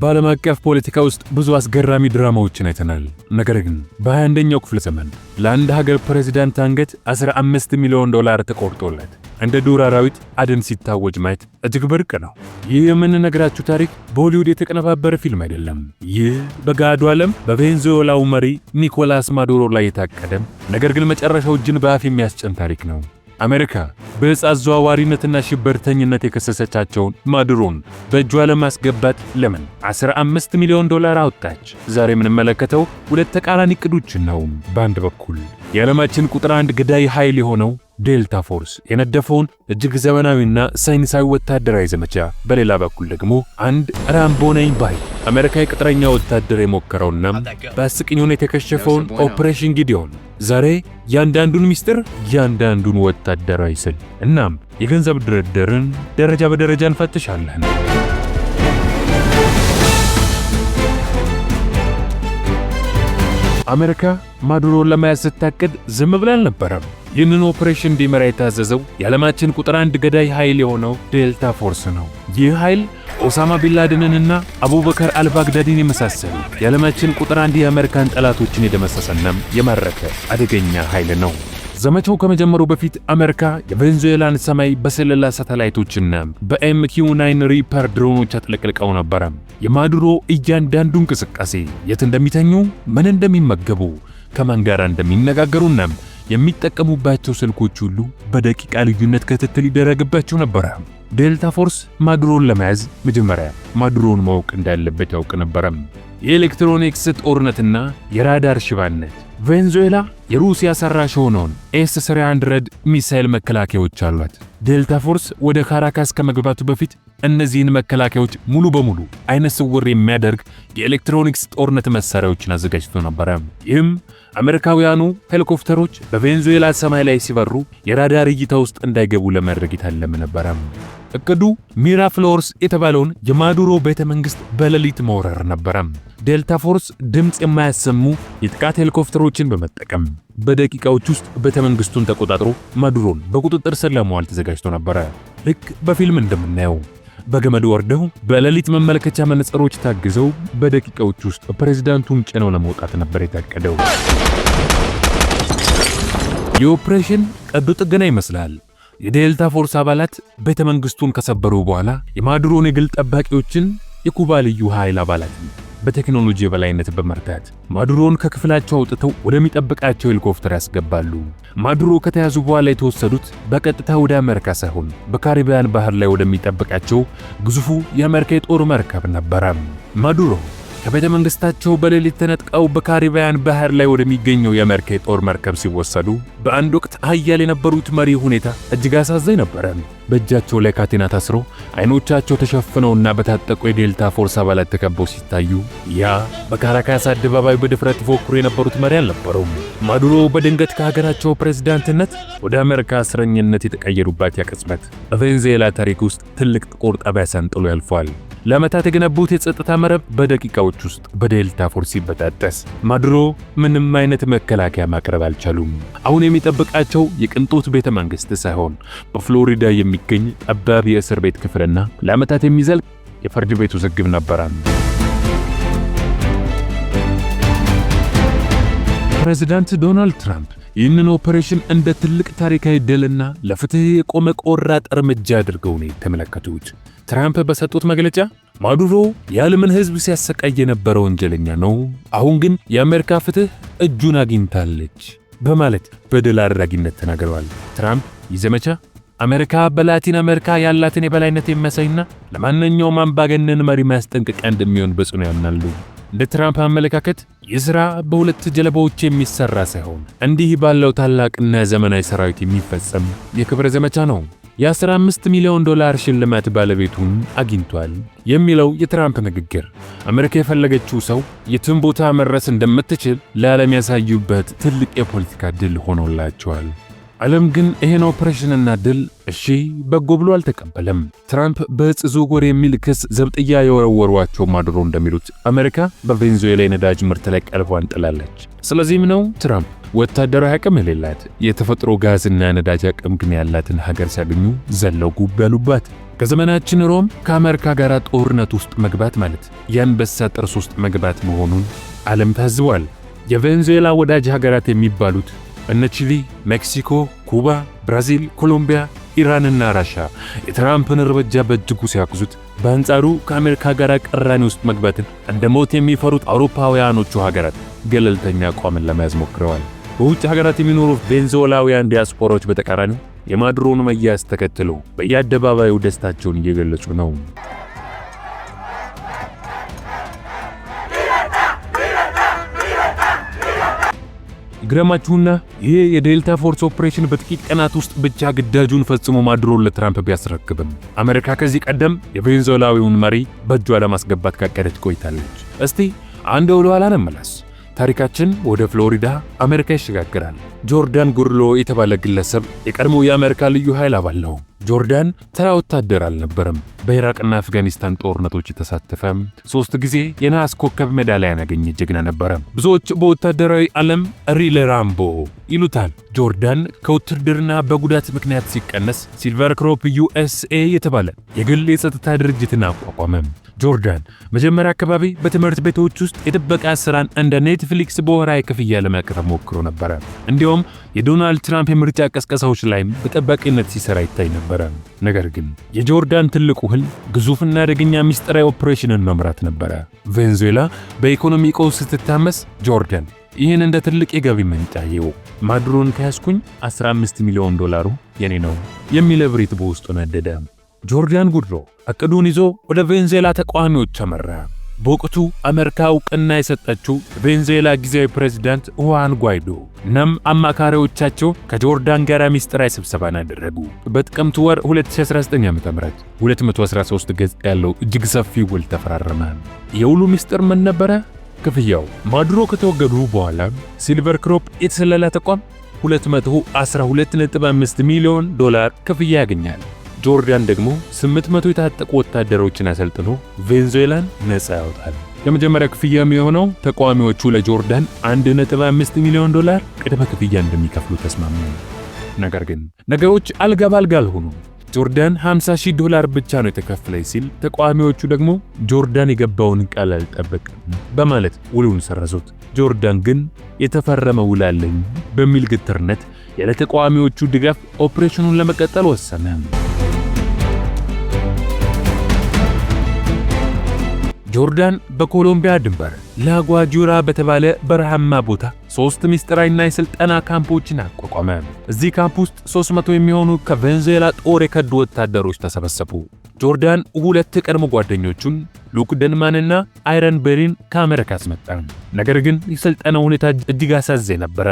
በዓለም አቀፍ ፖለቲካ ውስጥ ብዙ አስገራሚ ድራማዎችን አይተናል። ነገር ግን በ21ኛው ክፍለ ዘመን ለአንድ ሀገር ፕሬዝዳንት አንገት $15 ሚሊዮን ተቆርጦለት እንደ ዱር አራዊት አደን ሲታወጅ ማየት እጅግ ብርቅ ነው። ይህ የምንነግራችሁ ታሪክ በሆሊውድ የተቀነባበረ ፊልም አይደለም። ይህ በገሃዱ ዓለም በቬንዙዌላው መሪ ኒኮላስ ማዱሮ ላይ የታቀደ ነገር ግን መጨረሻው እጅን በአፍ የሚያስጭን ታሪክ ነው። አሜሪካ በዕፅ አዘዋዋሪነትና ሽብርተኝነት የከሰሰቻቸውን ማዱሮን በእጇ ለማስገባት ለምን $15 ሚሊዮን አወጣች? ዛሬ የምንመለከተው ሁለት ተቃራኒ ዕቅዶችን ነው። በአንድ በኩል የዓለማችን ቁጥር 1 ገዳይ ኃይል የሆነው ዴልታ ፎርስ የነደፈውን እጅግ ዘመናዊና ሳይንሳዊ ወታደራዊ ዘመቻ፣ በሌላ በኩል ደግሞ አንድ ራምቦ ነኝ ባይ አሜሪካ የቅጥረኛ ወታደር የሞከረውና በአስቂኝ ሁኔታ የተከሸፈውን ኦፕሬሽን ጊዲዮን። ዛሬ ያንዳንዱን ሚስጥር፣ ያንዳንዱን ወታደራዊ ስል እናም የገንዘብ ድርድርን ደረጃ በደረጃ እንፈትሻለን። አሜሪካ ማዱሮን ለመያዝ ስታቅድ ዝም ብላ አልነበረም። ይህንን ኦፕሬሽን እንዲመራ የታዘዘው የዓለማችን ቁጥር 1 ገዳይ ኃይል የሆነው ዴልታ ፎርስ ነው። ይህ ኃይል ኦሳማ ቢንላደንንና አቡበከር አልባግዳዲን የመሳሰሉ የዓለማችን ቁጥር 1 የአሜሪካን ጠላቶችን የደመሰሰና የማረከ አደገኛ ኃይል ነው። ዘመቻው ከመጀመሩ በፊት አሜሪካ የቬንዙዌላን ሰማይ በስለላ ሳተላይቶችና በኤምኪው9 ሪፐር ድሮኖች አጥለቅልቀው ነበር። የማዱሮ እያንዳንዱ እንቅስቃሴ፣ የት እንደሚተኙ፣ ምን እንደሚመገቡ፣ ከማን ጋር እንደሚነጋገሩና የሚጠቀሙባቸው ስልኮች ሁሉ በደቂቃ ልዩነት ክትትል ይደረግባቸው ነበር። ዴልታ ፎርስ ማዱሮን ለመያዝ መጀመሪያ ማዱሮን ማወቅ እንዳለበት ያውቅ ነበር። የኤሌክትሮኒክስ ጦርነትና የራዳር ሽባነት። ቬንዙዌላ የሩሲያ ሰራሽ ሆነውን ኤስ-300 ሚሳኤል መከላከያዎች አሏት። ዴልታ ፎርስ ወደ ካራካስ ከመግባቱ በፊት እነዚህን መከላከያዎች ሙሉ በሙሉ አይነ ስውር የሚያደርግ የኤሌክትሮኒክስ ጦርነት መሳሪያዎችን አዘጋጅቶ ነበር። ይህም አሜሪካውያኑ ሄሊኮፕተሮች በቬንዙዌላ ሰማይ ላይ ሲበሩ የራዳር እይታ ውስጥ እንዳይገቡ ለማድረግ የታለመ ነበር። እቅዱ ሚራፍሎርስ የተባለውን የማዱሮ ቤተ መንግስት በሌሊት መውረር ነበር። ዴልታ ፎርስ ድምፅ የማያሰሙ የጥቃት ሄሊኮፕተሮችን በመጠቀም በደቂቃዎች ውስጥ ቤተ መንግስቱን ተቆጣጥሮ ማዱሮን በቁጥጥር ስር ለማዋል ተዘጋጅቶ ነበር። ልክ በፊልም እንደምናየው በገመድ ወርደው በሌሊት መመልከቻ መነጽሮች ታግዘው በደቂቃዎች ውስጥ ፕሬዝዳንቱን ጭነው ለመውጣት ነበር የታቀደው። የኦፕሬሽን ቀዶ ጥገና ይመስላል። የዴልታ ፎርስ አባላት ቤተ መንግስቱን ከሰበሩ በኋላ የማዱሮን የግል ጠባቂዎችን የኩባ ልዩ ኃይል አባላትን በቴክኖሎጂ የበላይነት በመርታት ማዱሮን ከክፍላቸው አውጥተው ወደሚጠብቃቸው ሄሊኮፕተር ያስገባሉ። ማዱሮ ከተያዙ በኋላ የተወሰዱት በቀጥታ ወደ አሜሪካ ሳይሆን በካሪቢያን ባህር ላይ ወደሚጠብቃቸው ግዙፉ የአሜሪካ የጦር መርከብ ነበረ። ማዱሮ ከቤተ መንግስታቸው በሌሊት ተነጥቀው በካሪቢያን ባህር ላይ ወደሚገኘው የአሜሪካ የጦር መርከብ ሲወሰዱ በአንድ ወቅት ኃያል የነበሩት መሪ ሁኔታ እጅግ አሳዛኝ ነበረ። በእጃቸው ላይ ካቴና ታስረው አይኖቻቸው ተሸፍነውና በታጠቁ የዴልታ ፎርስ አባላት ተከበው ሲታዩ ያ በካራካስ አደባባይ በድፍረት ይፎክሩ የነበሩት መሪ አልነበሩም። ማዱሮ በድንገት ከሀገራቸው ፕሬዝዳንትነት ወደ አሜሪካ እስረኝነት የተቀየሩባት ያቅጽበት በቬንዙዌላ ታሪክ ውስጥ ትልቅ ጥቁር ጠባሳ ሰንጥሎ ያልፏል። ለዓመታት የገነቡት የጸጥታ መረብ በደቂቃዎች ውስጥ በዴልታ ፎርስ ሲበጣጠስ ማዱሮ ምንም አይነት መከላከያ ማቅረብ አልቻሉም። አሁን የሚጠብቃቸው የቅንጦት ቤተ መንግስት ሳይሆን በፍሎሪዳ የሚገኝ ጠባብ የእስር ቤት ክፍልና ለዓመታት የሚዘልቅ የፍርድ ቤት ውዝግብ ነበረ። ፕሬዝዳንት ዶናልድ ትራምፕ ይህንን ኦፕሬሽን እንደ ትልቅ ታሪካዊ ድልና ለፍትህ የቆመ ቆራጥ እርምጃ አድርገው ነው የተመለከቱት። ትራምፕ በሰጡት መግለጫ ማዱሮ የዓለምን ሕዝብ ሲያሰቃይ የነበረ ወንጀለኛ ነው፣ አሁን ግን የአሜሪካ ፍትህ እጁን አግኝታለች በማለት በድል አድራጊነት ተናግረዋል። ትራምፕ ይህ ዘመቻ አሜሪካ በላቲን አሜሪካ ያላትን የበላይነት የሚያሳይና ለማንኛውም አምባገነን መሪ ማስጠንቀቂያ እንደሚሆን በጽኑ ያምናሉ። እንደ ትራምፕ አመለካከት ይህ ሥራ በሁለት ጀልባዎች የሚሰራ ሳይሆን እንዲህ ባለው ታላቅና ዘመናዊ ሰራዊት የሚፈጸም የክብረ ዘመቻ ነው። የ15 ሚሊዮን ሽልማት ባለቤቱን አግኝቷል የሚለው የትራምፕ ንግግር አሜሪካ የፈለገችው ሰው የትም ቦታ መድረስ እንደምትችል ለዓለም ያሳዩበት ትልቅ የፖለቲካ ድል ሆኖላቸዋል። ዓለም ግን ይሄን ኦፕሬሽንና ድል እሺ በጎ ብሎ አልተቀበለም። ትራምፕ በዕፅ ዝውውር የሚል ክስ ዘብጥያ የወረወሯቸው ማዱሮ እንደሚሉት አሜሪካ በቬንዙዌላ የነዳጅ ምርት ላይ ቀልቧን ጥላለች። ስለዚህም ነው ትራምፕ ወታደራዊ አቅም የሌላት የተፈጥሮ ጋዝና ነዳጅ አቅም ግን ያላትን ሀገር ሲያገኙ ዘለው ጉብ ያሉባት። ከዘመናችን ሮም ከአሜሪካ ጋር ጦርነት ውስጥ መግባት ማለት የአንበሳ ጥርስ ውስጥ መግባት መሆኑን ዓለም ታዝቧል። የቬንዙዌላ ወዳጅ ሀገራት የሚባሉት እነ ቺሊ፣ ሜክሲኮ፣ ኩባ፣ ብራዚል፣ ኮሎምቢያ፣ ኢራንና ራሻ የትራምፕን እርምጃ በእጅጉ ሲያግዙት፣ በአንጻሩ ከአሜሪካ ጋር ቅራኔ ውስጥ መግባትን እንደ ሞት የሚፈሩት አውሮፓውያኖቹ ሀገራት ገለልተኛ አቋምን ለመያዝ ሞክረዋል። በውጭ ሀገራት የሚኖሩ ቬንዙዌላውያን ዲያስፖራዎች በተቃራኒው የማዱሮን መያዝ ተከትለው በየአደባባዩ ደስታቸውን እየገለጹ ነው። ይግረማችሁና ይሄ የዴልታ ፎርስ ኦፕሬሽን በጥቂት ቀናት ውስጥ ብቻ ግዳጁን ፈጽሞ ማዱሮን ለትራምፕ ቢያስረክብም አሜሪካ ከዚህ ቀደም የቬንዙዌላዊውን መሪ በእጇ ለማስገባት ካቀደች ቆይታለች። እስቲ አንድ ወደ ኋላ እንመለስ። ታሪካችን ወደ ፍሎሪዳ አሜሪካ ይሸጋግራል። ጆርዳን ጉርሎ የተባለ ግለሰብ የቀድሞው የአሜሪካ ልዩ ኃይል አባል ነው። ጆርዳን ተራ ወታደር አልነበረም። በኢራቅና አፍጋኒስታን ጦርነቶች የተሳተፈ 3 ጊዜ የነሐስ ኮከብ ሜዳሊያን ያገኘ ጀግና ነበረ። ብዙዎች በወታደራዊ ዓለም ሪል ራምቦ ይሉታል። ጆርዳን ከውትድርና በጉዳት ምክንያት ሲቀነስ ሲልቨር ክሮፕ USA የተባለ የግል የጸጥታ ድርጅትን አቋቋመ። ጆርዳን መጀመሪያ አካባቢ በትምህርት ቤቶች ውስጥ የጥበቃ ስራን እንደ ኔትፍሊክስ በወራዊ ክፍያ ለማቅረብ ሞክሮ ነበረ። እንዲሁም የዶናልድ ትራምፕ የምርጫ ቀስቀሳዎች ላይም በጠባቂነት ሲሰራ ይታይ ነበረ። ነገር ግን የጆርዳን ትልቁ ህልም ግዙፍና አደገኛ ሚስጥራዊ ኦፕሬሽንን መምራት ነበረ። ቬንዙዌላ በኢኮኖሚ ቀውስ ስትታመስ ጆርዳን ይህን እንደ ትልቅ የገቢ ምንጭ አየው። ማዱሮን ከያዝኩኝ $15 ሚሊዮን የኔ ነው የሚል እብሪት በውስጡ ነደደ። ጆርዳን ጉርሎ እቅዱን ይዞ ወደ ቬንዙዌላ ተቃዋሚዎች አመራ። በወቅቱ አሜሪካ እውቅና የሰጠችው ቬንዙዌላ ጊዜያዊ ፕሬዝዳንት ሁዋን ጓይዶ እናም አማካሪዎቻቸው ከጆርዳን ጋር ሚስጥራዊ ስብሰባን አደረጉ። በጥቅምት ወር 2019 ዓ.ም 213 ገጽ ያለው እጅግ ሰፊ ውል ተፈራረመ። የውሉ ሚስጥር ምን ነበረ? ክፍያው ማዱሮ ከተወገዱ በኋላ ሲልቨር ክሮፕ የተሰለላ ተቋም $212.5 ሚሊዮን ክፍያ ያገኛል። ጆርዳን ደግሞ 800 የታጠቁ ወታደሮችን አሰልጥኖ ቬንዙዌላን ነፃ ያወጣል። የመጀመሪያ ክፍያ የሚሆነው ተቃዋሚዎቹ ለጆርዳን $1.5 ሚሊዮን ቅድመ ክፍያ እንደሚከፍሉ ተስማሙ። ነገር ግን ነገሮች አልጋ ባልጋ አልሆኑም። ጆርዳን $50,000 ብቻ ነው የተከፈለኝ ሲል፣ ተቃዋሚዎቹ ደግሞ ጆርዳን የገባውን ቃል አልጠበቅም በማለት ውሉን ሰረዙት። ጆርዳን ግን የተፈረመ ውል አለኝ በሚል ግትርነት ያለ ተቃዋሚዎቹ ድጋፍ ኦፕሬሽኑን ለመቀጠል ወሰነ። ጆርዳን በኮሎምቢያ ድንበር ላጓጁራ በተባለ በረሃማ ቦታ 3 ሚስጥራዊና የሥልጠና ካምፖችን አቋቋመ። እዚህ ካምፕ ውስጥ 300 የሚሆኑ ከቬንዙዌላ ጦር የከዱ ወታደሮች ተሰበሰቡ። ጆርዳን 2 ቀድሞ ጓደኞቹን ሉክ ደንማንና አይረን ቤሪን ከአሜሪካ አስመጣ። ነገር ግን የሥልጠናው ሁኔታ እጅግ አሳዛኝ ነበረ።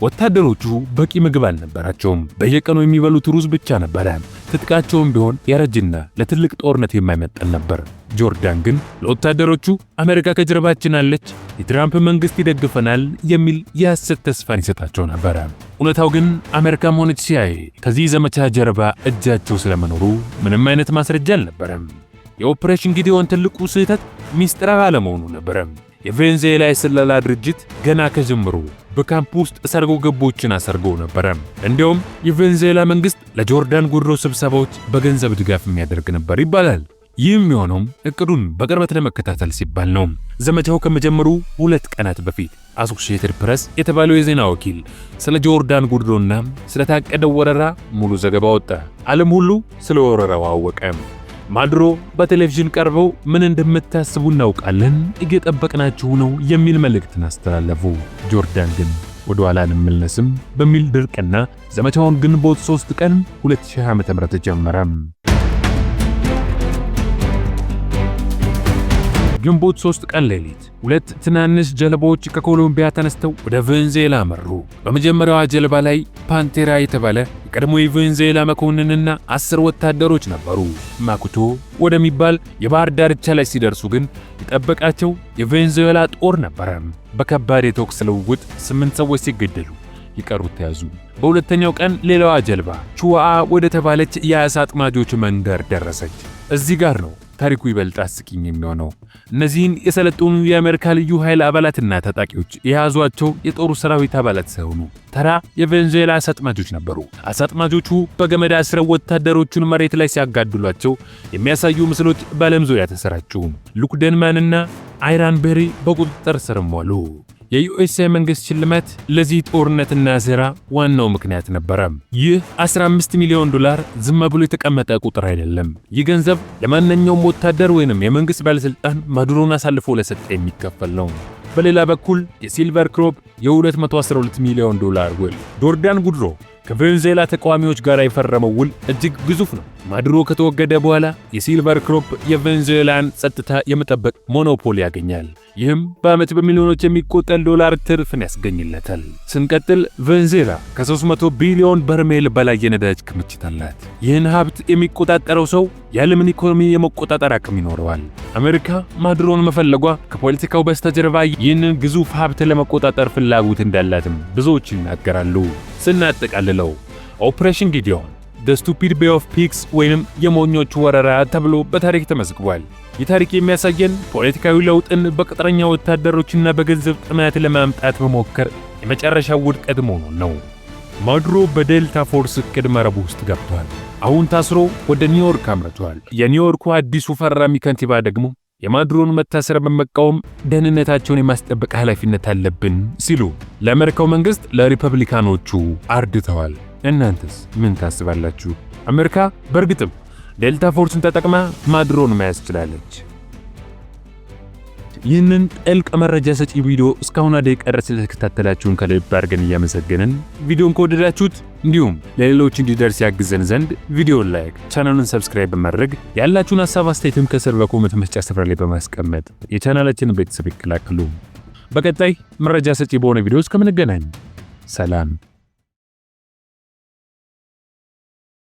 ወታደሮቹ በቂ ምግብ አልነበራቸውም። በየቀኑ የሚበሉት ሩዝ ብቻ ነበረ። ትጥቃቸውም ቢሆን ያረጅና ለትልቅ ጦርነት የማይመጠን ነበር። ጆርዳን ግን ለወታደሮቹ አሜሪካ ከጀርባችን አለች፣ የትራምፕ መንግስት ይደግፈናል የሚል የሐሰት ተስፋን ይሰጣቸው ነበር። እውነታው ግን አሜሪካም ሆነች CIA ከዚህ ዘመቻ ጀርባ እጃቸው ስለመኖሩ ምንም አይነት ማስረጃ አልነበረም። የኦፕሬሽን ጊዲዮን ትልቁ ስህተት ሚስጥራዊ አለመሆኑ ነበር። የቬንዙዌላ የስለላ ድርጅት ገና ከጀምሩ በካምፕ ውስጥ ሰርጎ ገቦችን አሰርጎ ነበር። እንዲሁም የቬንዙዌላ መንግስት ለጆርዳን ጉርሎ ስብሰባዎች በገንዘብ ድጋፍ የሚያደርግ ነበር ይባላል። ይህም የሆነው እቅዱን በቅርበት ለመከታተል ሲባል ነው። ዘመቻው ከመጀመሩ 2 ቀናት በፊት አሶሺየትድ ፕሬስ የተባለው የዜና ወኪል ስለ ጆርዳን ጉርሎና ስለታቀደው ወረራ ሙሉ ዘገባ ወጣ። ዓለም ሁሉ ስለ ወረራው አወቀ። ማዱሮ በቴሌቪዥን ቀርበው ምን እንደምታስቡ እናውቃለን፣ እየጠበቅናችሁ ነው የሚል መልእክትን አስተላለፉ። ጆርዳን ግን ወደ ኋላ አንመለስም በሚል ድርቅና ዘመቻውን ግንቦት 3 ቀን 2020 ዓ.ም ጀመረ። ግንቦት 3 ቀን ሌሊት 2 ትናንሽ ጀልባዎች ከኮሎምቢያ ተነስተው ወደ ቬንዙዌላ መሩ። በመጀመሪያዋ ጀልባ ላይ ፓንቴራ የተባለ የቀድሞ የቬንዙዌላ መኮንንና 10 ወታደሮች ነበሩ። ማኩቶ ወደሚባል የባህር ዳርቻ ላይ ሲደርሱ ግን የጠበቃቸው የቬንዙዌላ ጦር ነበረ። በከባድ የተኩስ ልውውጥ 8 ሰዎች ሲገደሉ ይቀሩት ተያዙ። በሁለተኛው ቀን ሌላዋ ጀልባ ቹዋአ ወደ ተባለች የአሳ አጥማጆች መንደር ደረሰች። እዚህ ጋር ነው ታሪኩ ይበልጥ አስቂኝ የሚሆነው። እነዚህን የሰለጠኑ የአሜሪካ ልዩ ኃይል አባላትና ታጣቂዎች የያዟቸው የጦሩ ሰራዊት አባላት ሳይሆኑ ተራ የቬንዙዌላ አሳ አጥማጆች ነበሩ። አሳ አጥማጆቹ በገመድ አስረው ወታደሮቹን መሬት ላይ ሲያጋድሏቸው የሚያሳዩ ምስሎች በዓለም ዙሪያ ተሰራጩ። ሉክ ደንማንና አይራን ቤሪ በቁጥጥር ስር ዋሉ። የዩኤስኤ መንግስት ሽልማት ለዚህ ጦርነትና ሥራ ዋናው ምክንያት ነበረ። ይህ $15 ሚሊዮን ዝም ብሎ የተቀመጠ ቁጥር አይደለም። ይህ ገንዘብ ለማንኛውም ወታደር ወይንም የመንግስት ባለስልጣን ማዱሮን አሳልፎ ለሰጠ የሚከፈል ነው። በሌላ በኩል የሲልቨር ክሮፕ የ$212 ሚሊዮን ውል ጆርዳን ጉድሮ ከቬንዙዌላ ተቃዋሚዎች ጋር የፈረመው ውል እጅግ ግዙፍ ነው። ማዱሮ ከተወገደ በኋላ የሲልቨር ክሮፕ የቬንዙዌላን ጸጥታ የመጠበቅ ሞኖፖሊ ያገኛል። ይህም በዓመት በሚሊዮኖች የሚቆጠር ዶላር ትርፍን ያስገኝለታል። ስንቀጥል ቬንዙዌላ ከ300 ቢሊዮን በርሜል በላይ የነዳጅ ክምችት አላት። ይህን ሀብት የሚቆጣጠረው ሰው የዓለምን ኢኮኖሚ የመቆጣጠር አቅም ይኖረዋል። አሜሪካ ማዱሮን መፈለጓ ከፖለቲካው በስተጀርባ ይህንን ግዙፍ ሀብት ለመቆጣጠር ፍላጎት እንዳላትም ብዙዎች ይናገራሉ። ስናጠቃልለው ኦፕሬሽን ጊዲዮን The Stupid Bay of Pigs ወይንም የሞኞቹ ወረራ ተብሎ በታሪክ ተመዝግቧል። ይህ ታሪክ የሚያሳየን ፖለቲካዊ ለውጥን በቅጥረኛ ወታደሮችና በገንዘብ ጥማት ለማምጣት መሞከር የመጨረሻው ውድቀት መሆኑን ነው። ማዱሮ በዴልታ ፎርስ ዕቅድ መረብ ውስጥ ገብቷል። አሁን ታስሮ ወደ ኒውዮርክ አምርቷል። የኒውዮርኩ አዲሱ ፈራሚ ከንቲባ ደግሞ የማዱሮን መታሰር በመቃወም ደህንነታቸውን የማስጠበቅ ኃላፊነት አለብን ሲሉ ለአሜሪካው መንግስት ለሪፐብሊካኖቹ አርድተዋል። እናንተስ ምን ታስባላችሁ? አሜሪካ በእርግጥም ዴልታ ፎርስን ተጠቅማ ማዱሮን መያዝ ትችላለች? ይህንን ጥልቅ መረጃ ሰጪ ቪዲዮ እስካሁን ደቂቃ ድረስ ስለተከታተላችሁን ከልብ አድርገን እያመሰገንን ቪዲዮን ከወደዳችሁት እንዲሁም ለሌሎች እንዲደርስ ያግዘን ዘንድ ቪዲዮን ላይክ፣ ቻናሉን ሰብስክራይብ በማድረግ ያላችሁን ሐሳብ አስተያየትም ከስር በኮሜንት መስጫ ስፍራ ላይ በማስቀመጥ የቻናላችንን ቤተሰብ ይቀላቀሉ። በቀጣይ መረጃ ሰጪ በሆነ ቪዲዮ እስከምንገናኝ ሰላም።